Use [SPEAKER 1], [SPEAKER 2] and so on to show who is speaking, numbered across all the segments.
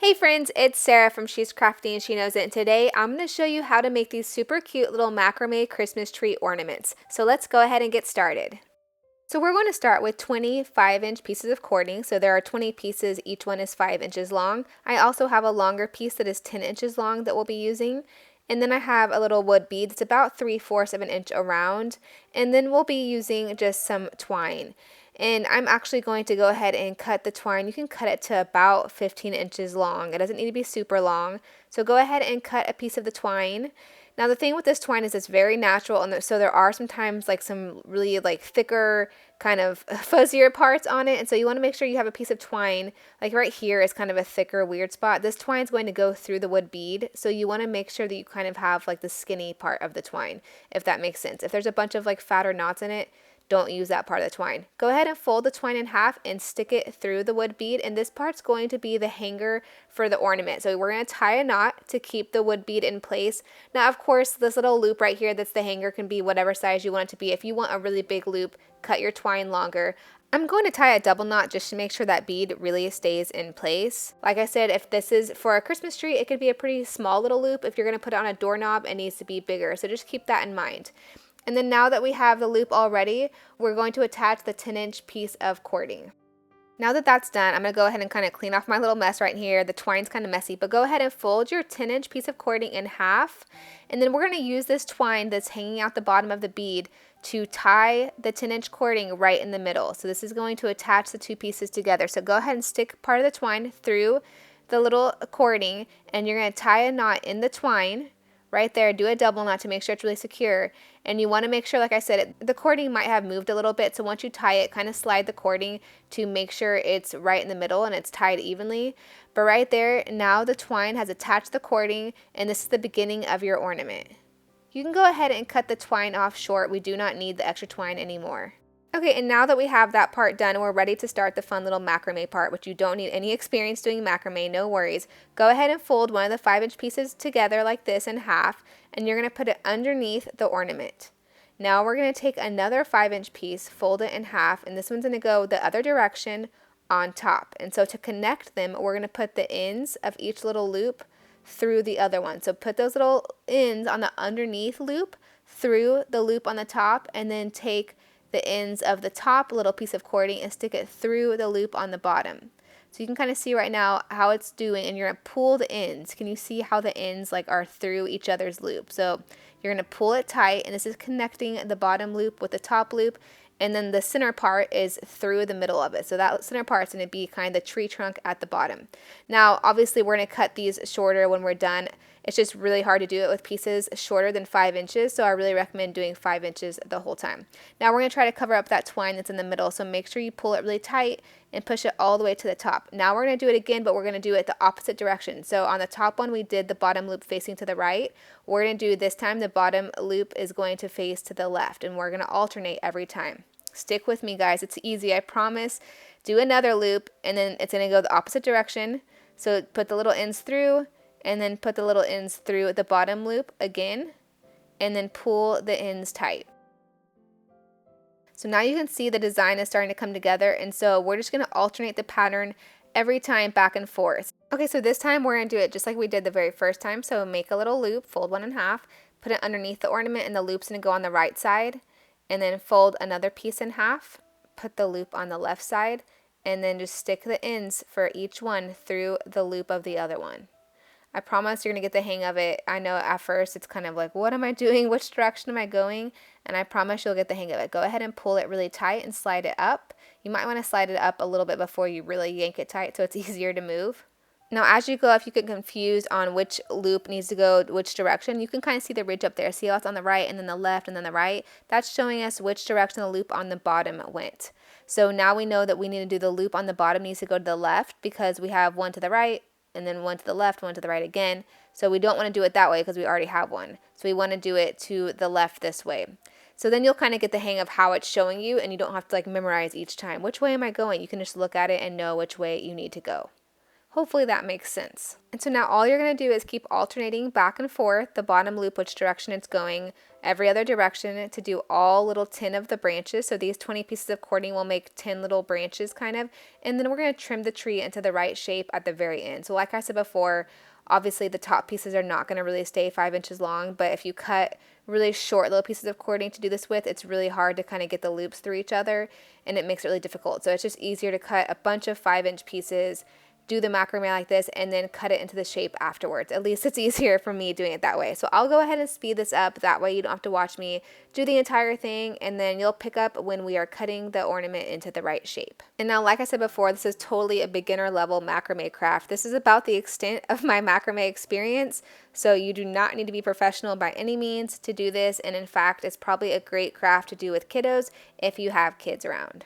[SPEAKER 1] Hey friends, it's Sarah from She's Crafty and She Knows It, and today I'm going to show you how to make these super cute little macrame Christmas tree ornaments. So let's go ahead and get started. So we're going to start with 25-inch pieces of cording. So there are 20 pieces, each one is 5 inches long. I also have a longer piece that is 10 inches long that we'll be using. And then I have a little wood bead that's about 3/4 of an inch around. And then we'll be using just some twine. And I'm actually going to go ahead and cut the twine. You can cut it to about 15 inches long. It doesn't need to be super long. So go ahead and cut a piece of the twine. Now the thing with this twine is it's very natural, and so there are sometimes like some really like thicker kind of fuzzier parts on it, and so you want to make sure you have a piece of twine. Like right here is kind of a thicker weird spot. This twine is going to go through the wood bead, so you want to make sure that you kind of have like the skinny part of the twine, if that makes sense. If there's a bunch of like fatter knots in it, don't use that part of the twine. Go ahead and fold the twine in half and stick it through the wood bead, and this part's going to be the hanger for the ornament. So we're going to tie a knot to keep the wood bead in place. Now of course this little loop right here that's the hanger can be whatever size you want it to be. If you want a really big loop, cut your twine longer. I'm going to tie a double knot just to make sure that bead really stays in place. Like I said, if this is for a Christmas tree, it could be a pretty small little loop. If you're going to put it on a doorknob, it needs to be bigger. So just keep that in mind. And then now that we have the loop all ready, we're going to attach the 10-inch piece of cording. Now that that's done, I'm going to go ahead and kind of clean off my little mess right here. The twine's kind of messy, but go ahead and fold your 10-inch piece of cording in half. And then we're going to use this twine that's hanging out the bottom of the bead to tie the 10-inch cording right in the middle. So this is going to attach the two pieces together. So go ahead and stick part of the twine through the little cording, and you're going to tie a knot in the twine right there. Do a double knot to make sure it's really secure. And you want to make sure, like I said, the cording might have moved a little bit. So once you tie it, kind of slide the cording to make sure it's right in the middle and it's tied evenly. But right there, now the twine has attached the cording, and this is the beginning of your ornament. You can go ahead and cut the twine off short. We do not need the extra twine anymore. Okay, and now that we have that part done, we're ready to start the fun little macrame part, which you don't need any experience doing macrame, no worries. Go ahead and fold one of the 5-inch pieces together like this in half, and you're going to put it underneath the ornament. Now we're going to take another 5-inch piece, fold it in half, and this one's going to go the other direction on top. And so to connect them, we're going to put the ends of each little loop through the other one. So put those little ends on the underneath loop through the loop on the top, and then take the ends of the top little piece of cording and stick it through the loop on the bottom. So you can kind of see right now how it's doing, and you're going to pull the ends. Can you see how the ends like are through each other's loop? So you're going to pull it tight, and this is connecting the bottom loop with the top loop, and then the center part is through the middle of it. So that center part is going to be kind of the tree trunk at the bottom. Now obviously we're going to cut these shorter when we're done. It's just really hard to do it with pieces shorter than 5 inches, so I really recommend doing 5 inches the whole time. Now we're going to try to cover up that twine that's in the middle, so make sure you pull it really tight and push it all the way to the top. Now we're going to do it again, but we're going to do it the opposite direction. So on the top one, we did the bottom loop facing to the right. We're going to do this time the bottom loop is going to face to the left, and we're going to alternate every time. Stick with me, guys. It's easy, I promise. Do another loop, and then it's going to go the opposite direction. So put the little ends through, and then put the little ends through the bottom loop again, and then pull the ends tight. So now you can see the design is starting to come together, and so we're just going to alternate the pattern every time back and forth. Okay, so this time we're going to do it just like we did the very first time. So make a little loop, fold one in half, put it underneath the ornament, and the loop's going to go on the right side, and then fold another piece in half, put the loop on the left side, and then just stick the ends for each one through the loop of the other one. I promise you're going to get the hang of it. I know at first it's kind of like, what am I doing? Which direction am I going? And I promise you'll get the hang of it. Go ahead and pull it really tight and slide it up. You might want to slide it up a little bit before you really yank it tight so it's easier to move. Now as you go, if you get confused on which loop needs to go which direction, you can kind of see the ridge up there. See how it's on the right and then the left and then the right? That's showing us which direction the loop on the bottom went. So now we know that we need to do the loop on the bottom needs to go to the left because we have one to the right, and then one to the left, one to the right again. So we don't want to do it that way because we already have one. So we want to do it to the left this way. So then you'll kind of get the hang of how it's showing you, and you don't have to like memorize each time. Which way am I going? You can just look at it and know which way you need to go. Hopefully that makes sense. And so now all you're going to do is keep alternating back and forth the bottom loop, which direction it's going, every other direction to do all little 10 of the branches. So these 20 pieces of cording will make 10 little branches kind of. And then we're going to trim the tree into the right shape at the very end. So like I said before, obviously the top pieces are not going to really stay 5 inches long, but if you cut really short little pieces of cording to do this with, it's really hard to kind of get the loops through each other, and it makes it really difficult. So it's just easier to cut a bunch of 5-inch pieces, do the macrame like this, and then cut it into the shape afterwards. At least it's easier for me doing it that way. So I'll go ahead and speed this up. That way you don't have to watch me do the entire thing, and then you'll pick up when we are cutting the ornament into the right shape. And now, like I said before, this is totally a beginner level macrame craft. This is about the extent of my macrame experience. So you do not need to be professional by any means to do this. And in fact, it's probably a great craft to do with kiddos if you have kids around.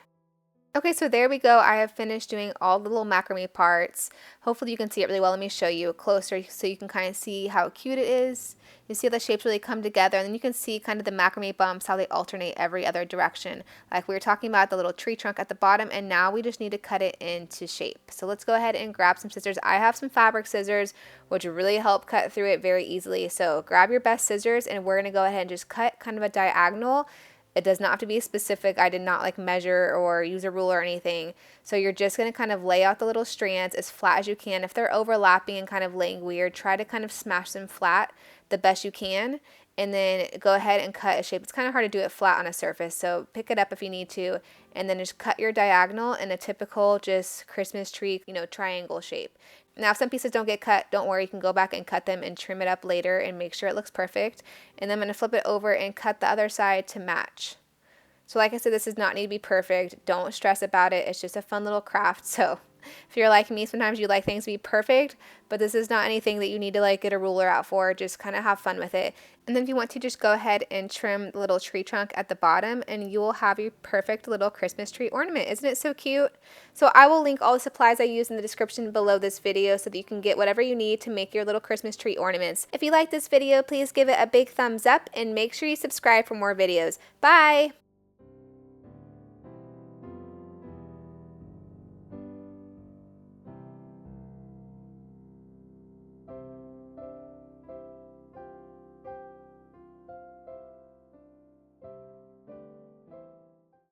[SPEAKER 1] Okay, so there we go. I have finished doing all the little macrame parts. Hopefully you can see it really well. Let me show you closer so you can kind of see how cute it is. You see how the shapes really come together, and then you can see kind of the macrame bumps, how they alternate every other direction. Like we were talking about the little tree trunk at the bottom, and now we just need to cut it into shape. So let's go ahead and grab some scissors. I have some fabric scissors, which really help cut through it very easily. So grab your best scissors, and we're going to go ahead and just cut kind of a diagonal. It does not have to be specific. I did not like measure or use a ruler or anything. So you're just going to kind of lay out the little strands as flat as you can. If they're overlapping and kind of laying weird, try to kind of smash them flat the best you can. And then go ahead and cut a shape. It's kind of hard to do it flat on a surface, so pick it up if you need to. And then just cut your diagonal in a typical just Christmas tree, triangle shape. Now, if some pieces don't get cut, don't worry. You can go back and cut them and trim it up later and make sure it looks perfect. And then I'm going to flip it over and cut the other side to match. So like I said, this does not need to be perfect. Don't stress about it. It's just a fun little craft. So if you're like me, sometimes you like things to be perfect, but this is not anything that you need to get a ruler out for. Just kind of have fun with it. And then if you want to, just go ahead and trim the little tree trunk at the bottom, and you will have your perfect little Christmas tree ornament. Isn't it so cute? So I will link all the supplies I use in the description below this video so that you can get whatever you need to make your little Christmas tree ornaments. If you like this video, please give it a big thumbs up and make sure you subscribe for more videos. Bye!